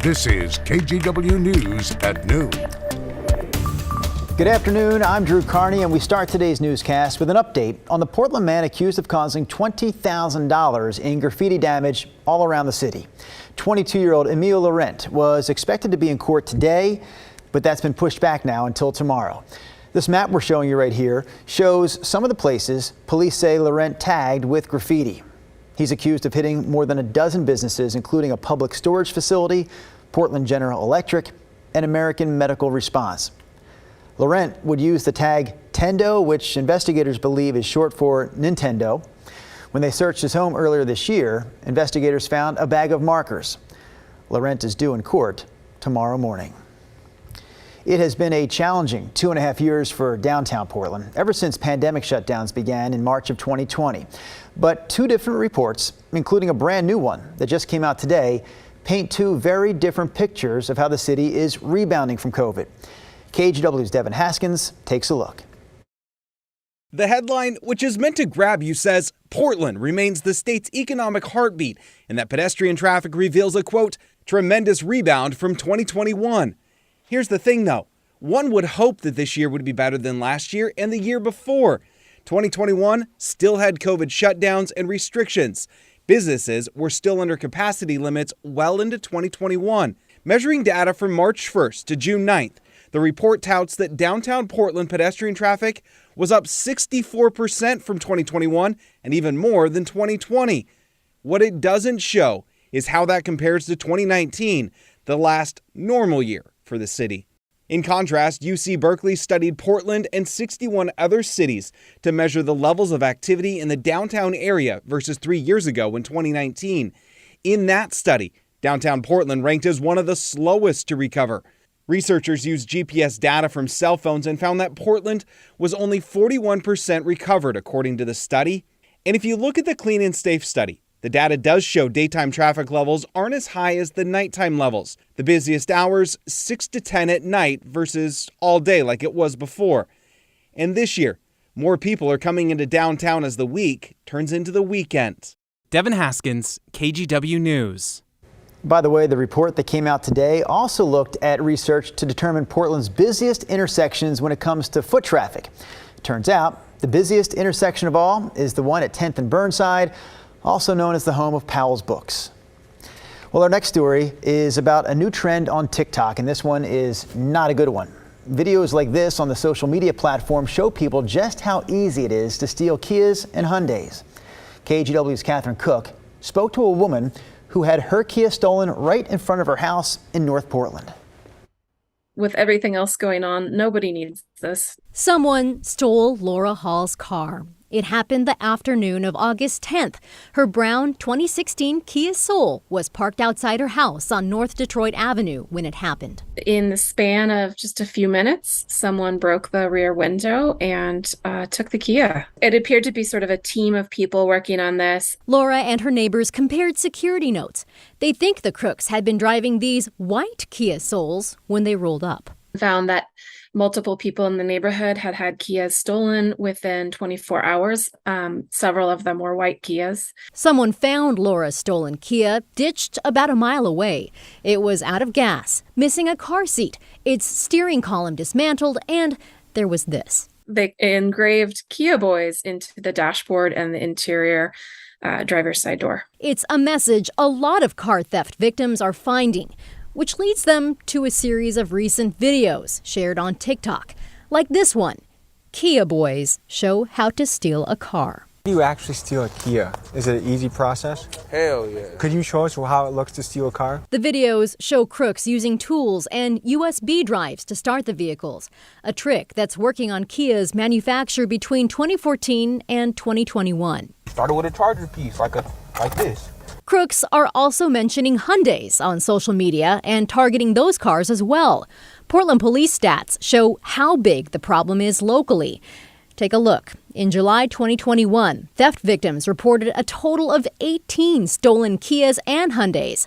This is KGW News at noon. Good afternoon, I'm Drew Carney, and we start today's newscast with an update on the Portland man accused of causing $20,000 in graffiti damage all around the city. 22-year-old Emile Laurent was expected to be in court today, but that's been pushed back now until tomorrow. This map we're showing you right here shows some of the places police say Laurent tagged with graffiti. He's accused of hitting more than a dozen businesses, including a public storage facility, Portland General Electric, and American Medical Response. Laurent would use the tag Tendo, which investigators believe is short for Nintendo. When they searched his home earlier this year, investigators found a bag of markers. Laurent is due in court tomorrow morning. It has been a challenging 2.5 years for downtown Portland, ever since pandemic shutdowns began in March of 2020. But two different reports, including a brand new one that just came out today, paint two very different pictures of how the city is rebounding from COVID. KGW's Devin Haskins takes a look. The headline, which is meant to grab you, says Portland remains the state's economic heartbeat, and that pedestrian traffic reveals a, quote, tremendous rebound from 2021. Here's the thing, though. One would hope that this year would be better than last year and the year before. 2021 still had COVID shutdowns and restrictions. Businesses were still under capacity limits well into 2021. Measuring data from March 1st to June 9th, the report touts that downtown Portland pedestrian traffic was up 64% from 2021 and even more than 2020. What it doesn't show is how that compares to 2019, the last normal year for the city. In contrast, UC Berkeley studied Portland and 61 other cities to measure the levels of activity in the downtown area versus 3 years ago in 2019. In that study, downtown Portland ranked as one of the slowest to recover. Researchers used GPS data from cell phones and found that Portland was only 41% recovered, according to the study. And if you look at the Clean and Safe study, the data does show daytime traffic levels aren't as high as the nighttime levels. The busiest hours, 6 to 10 at night versus all day like it was before. And this year, more people are coming into downtown as the week turns into the weekend. Devin Haskins, KGW News. By the way, the report that came out today also looked at research to determine Portland's busiest intersections when it comes to foot traffic. Turns out the busiest intersection of all is the one at 10th and Burnside, also known as the home of Powell's Books. Well, our next story is about a new trend on TikTok, and this one is not a good one. Videos like this on the social media platform show people just how easy it is to steal Kias and Hyundais. KGW's Catherine Cook spoke to a woman who had her Kia stolen right in front of her house in North Portland. With everything else going on, nobody needs this. Someone stole Laura Hall's car. It happened the afternoon of August 10th. Her brown 2016 Kia Soul was parked outside her house on North Detroit Avenue when it happened. In the span of just a few minutes, someone broke the rear window and took the Kia. It appeared to be sort of a team of people working on this. Laura and her neighbors compared security notes. They think the crooks had been driving these white Kia Souls when they rolled up. Found that multiple people in the neighborhood had had Kias stolen within 24 hours. Several of them were white Kias. Someone found Laura's stolen Kia ditched about a mile away. It was out of gas, missing a car seat, its steering column dismantled, and there was this. They engraved Kia Boys into the dashboard and the interior driver's side door. It's a message a lot of car theft victims are finding, which leads them to a series of recent videos shared on TikTok, like this one. Kia Boys show how to steal a car. How do you actually steal a Kia? Is it an easy process? Hell yeah. Could you show us how it looks to steal a car? The videos show crooks using tools and USB drives to start the vehicles, a trick that's working on Kia's manufacture between 2014 and 2021. Started with a charger piece, like this. Crooks are also mentioning Hyundais on social media and targeting those cars as well. Portland police stats show how big the problem is locally. Take a look. In July 2021, theft victims reported a total of 18 stolen Kias and Hyundais.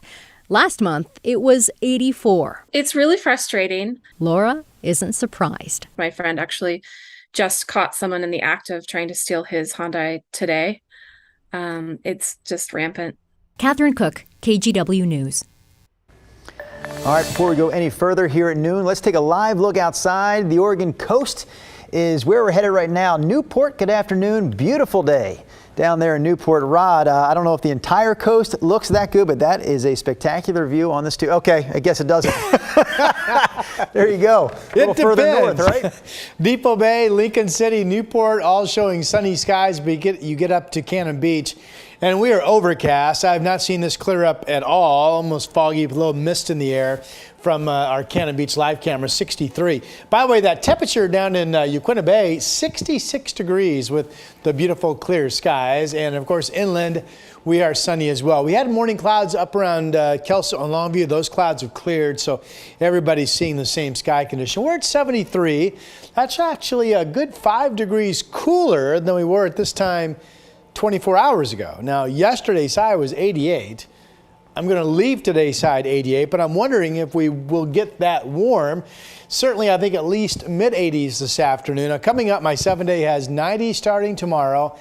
Last month, it was 84. It's really frustrating. Laura isn't surprised. My friend actually just caught someone in the act of trying to steal his Hyundai today. It's just rampant. Catherine Cook, KGW News. All right, before we go any further here at noon, let's take a live look outside. The Oregon coast is where we're headed right now. Newport, good afternoon. Beautiful day down there in Newport. Rod, I don't know if the entire coast looks that good, but that is a spectacular view on this too. Okay, I guess it doesn't. There you go. A little further north, right? Depot Bay, Lincoln City, Newport, all showing sunny skies, but you get up to Cannon Beach. And we are overcast. I have not seen this clear up at all. Almost foggy with a little mist in the air from our Cannon Beach live camera, 63. By the way, that temperature down in Yaquina Bay, 66 degrees with the beautiful clear skies. And of course, inland, we are sunny as well. We had morning clouds up around Kelso and Longview. Those clouds have cleared, so everybody's seeing the same sky condition. We're at 73. That's actually a good 5 degrees cooler than we were at this time 24 hours ago. Now, yesterday's high was 88. I'm going to leave today's high at 88, but I'm wondering if we will get that warm. Certainly, I think at least mid-80s this afternoon. Now, coming up, my 7-day has 90 starting tomorrow,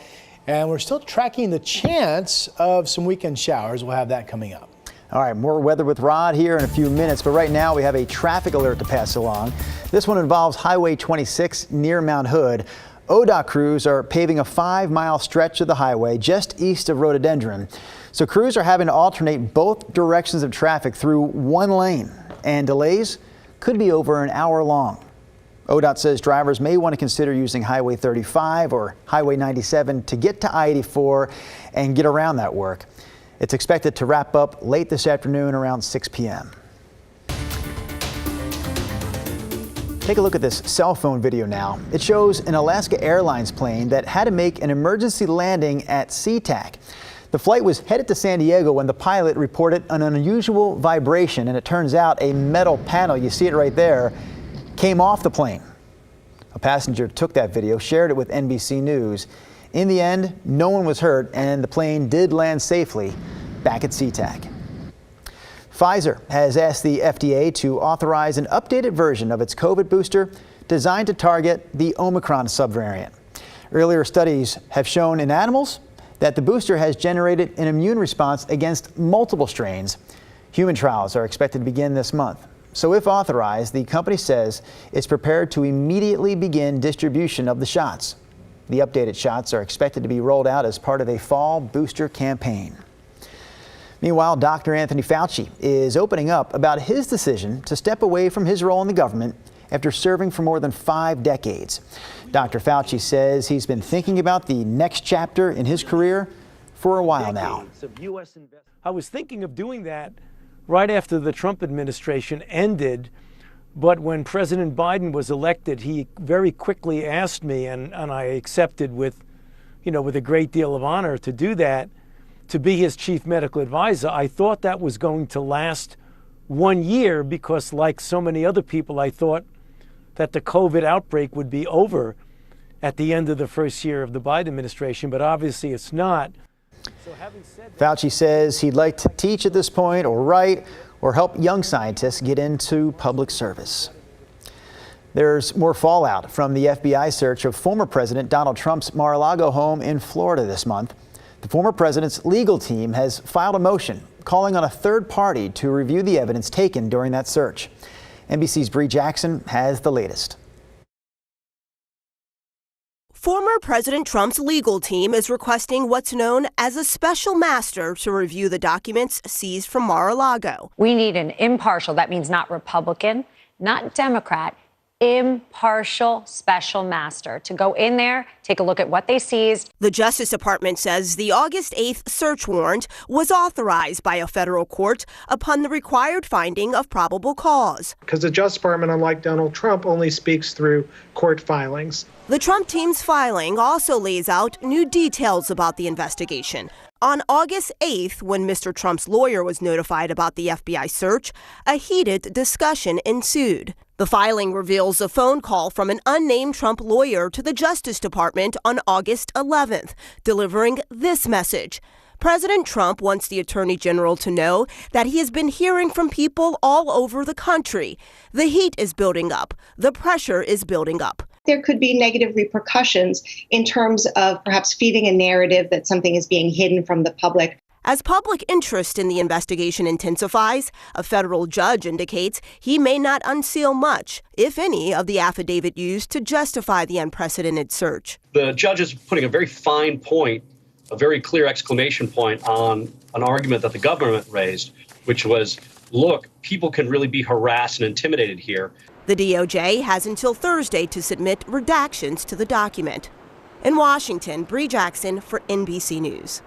and we're still tracking the chance of some weekend showers. We'll have that coming up. All right, more weather with Rod here in a few minutes, but right now we have a traffic alert to pass along. This one involves Highway 26 near Mount Hood. ODOT crews are paving a 5-mile stretch of the highway just east of Rhododendron. So crews are having to alternate both directions of traffic through one lane, and delays could be over an hour long. ODOT says drivers may want to consider using Highway 35 or Highway 97 to get to I-84 and get around that work. It's expected to wrap up late this afternoon around 6 p.m. Take a look at this cell phone video now. It shows an Alaska Airlines plane that had to make an emergency landing at SeaTac. The flight was headed to San Diego when the pilot reported an unusual vibration, and it turns out a metal panel, you see it right there, came off the plane. A passenger took that video, shared it with NBC News. In the end, no one was hurt, and the plane did land safely back at SeaTac. Pfizer has asked the FDA to authorize an updated version of its COVID booster designed to target the Omicron subvariant. Earlier studies have shown in animals that the booster has generated an immune response against multiple strains. Human trials are expected to begin this month. So if authorized, the company says it's prepared to immediately begin distribution of the shots. The updated shots are expected to be rolled out as part of a fall booster campaign. Meanwhile, Dr. Anthony Fauci is opening up about his decision to step away from his role in the government after serving for more than 5 decades. Dr. Fauci says he's been thinking about the next chapter in his career for a while now. I was thinking of doing that right after the Trump administration ended, but when President Biden was elected, he very quickly asked me, and I accepted with a great deal of honor to do that, to be his chief medical advisor. I thought that was going to last 1 year because, like so many other people, I thought that the COVID outbreak would be over at the end of the first year of the Biden administration, but obviously it's not. So having said that, Fauci says he'd like to teach at this point, or write, or help young scientists get into public service. There's more fallout from the FBI search of former President Donald Trump's Mar-a-Lago home in Florida this month. The former president's legal team has filed a motion calling on a third party to review the evidence taken during that search. NBC's Bree Jackson has the latest. Former President Trump's legal team is requesting what's known as a special master to review the documents seized from Mar-a-Lago. We need an impartial, that means not Republican, not Democrat, impartial special master to go in there, take a look at what they seized. The Justice Department says the August 8th search warrant was authorized by a federal court upon the required finding of probable cause. Because the Justice Department, unlike Donald Trump, only speaks through court filings. The Trump team's filing also lays out new details about the investigation. On August 8th, when Mr. Trump's lawyer was notified about the FBI search, a heated discussion ensued. The filing reveals a phone call from an unnamed Trump lawyer to the Justice Department on August 11th, delivering this message. President Trump wants the Attorney General to know that he has been hearing from people all over the country. The heat is building up. The pressure is building up. There could be negative repercussions in terms of perhaps feeding a narrative that something is being hidden from the public. As public interest in the investigation intensifies, a federal judge indicates he may not unseal much, if any, of the affidavit used to justify the unprecedented search. The judge is putting a very fine point, a very clear exclamation point on an argument that the government raised, which was, look, people can really be harassed and intimidated here. The DOJ has until Thursday to submit redactions to the document. In Washington, Bree Jackson for NBC News.